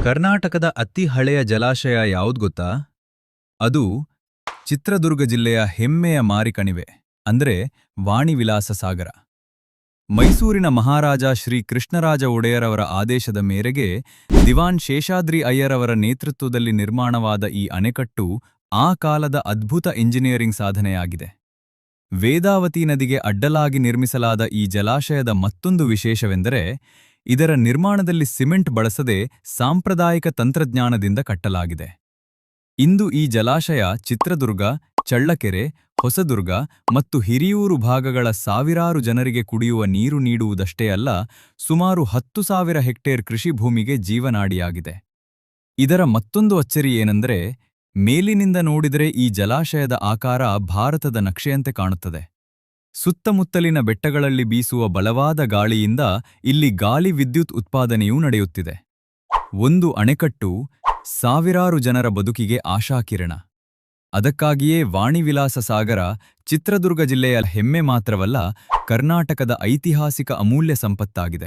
ಕರ್ನಾಟಕದ ಅತಿ ಹಳೆಯ ಜಲಾಶಯ ಯಾವ್ದು ಗೊತ್ತಾ? ಅದು ಚಿತ್ರದುರ್ಗ ಜಿಲ್ಲೆಯ ಹೆಮ್ಮೆಯ ಮಾರಿಕಣಿವೆ ಅಂದ್ರೆ ವಾಣಿವಿಲಾಸ ಸಾಗರ. ಮೈಸೂರಿನ ಮಹಾರಾಜ ಶ್ರೀ ಕೃಷ್ಣರಾಜ ಒಡೆಯರವರ ಆದೇಶದ ಮೇರೆಗೆ ದಿವಾನ್ ಶೇಷಾದ್ರಿ ಅಯ್ಯರವರ ನೇತೃತ್ವದಲ್ಲಿ ನಿರ್ಮಾಣವಾದ ಈ ಅಣೆಕಟ್ಟು ಆ ಕಾಲದ ಅದ್ಭುತ ಇಂಜಿನಿಯರಿಂಗ್ ಸಾಧನೆಯಾಗಿದೆ. ವೇದಾವತಿ ನದಿಗೆ ಅಡ್ಡಲಾಗಿ ನಿರ್ಮಿಸಲಾದ ಈ ಜಲಾಶಯದ ಮತ್ತೊಂದು ವಿಶೇಷವೆಂದರೆ ಇದರ ನಿರ್ಮಾಣದಲ್ಲಿ ಸಿಮೆಂಟ್ ಬಳಸದೆ ಸಾಂಪ್ರದಾಯಿಕ ತಂತ್ರಜ್ಞಾನದಿಂದ ಕಟ್ಟಲಾಗಿದೆ. ಇಂದು ಈ ಜಲಾಶಯ ಚಿತ್ರದುರ್ಗ, ಚಳ್ಳಕೆರೆ, ಹೊಸದುರ್ಗ ಮತ್ತು ಹಿರಿಯೂರು ಭಾಗಗಳ ಸಾವಿರಾರು ಜನರಿಗೆ ಕುಡಿಯುವ ನೀರು ನೀಡುವುದಷ್ಟೇ ಅಲ್ಲ, ಸುಮಾರು 10,000 ಹೆಕ್ಟೇರ್ ಕೃಷಿ ಭೂಮಿಗೆ ಜೀವನಾಡಿಯಾಗಿದೆ. ಇದರ ಮತ್ತೊಂದು ಅಚ್ಚರಿ ಏನೆಂದರೆ, ಮೇಲಿನಿಂದ ನೋಡಿದರೆ ಈ ಜಲಾಶಯದ ಆಕಾರ ಭಾರತದ ನಕ್ಷೆಯಂತೆ ಕಾಣುತ್ತದೆ. ಸುತ್ತಮುತ್ತಲಿನ ಬೆಟ್ಟಗಳಲ್ಲಿ ಬೀಸುವ ಬಲವಾದ ಗಾಳಿಯಿಂದ ಇಲ್ಲಿ ಗಾಳಿ ವಿದ್ಯುತ್ ಉತ್ಪಾದನೆಯೂ ನಡೆಯುತ್ತಿದೆ. ಒಂದು ಅಣೆಕಟ್ಟು ಸಾವಿರಾರು ಜನರ ಬದುಕಿಗೆ ಆಶಾಕಿರಣ. ಅದಕ್ಕಾಗಿಯೇ ವಾಣಿವಿಲಾಸ ಸಾಗರ ಚಿತ್ರದುರ್ಗ ಜಿಲ್ಲೆಯ ಹೆಮ್ಮೆ ಮಾತ್ರವಲ್ಲ, ಕರ್ನಾಟಕದ ಐತಿಹಾಸಿಕ ಅಮೂಲ್ಯ ಸಂಪತ್ತಾಗಿದೆ.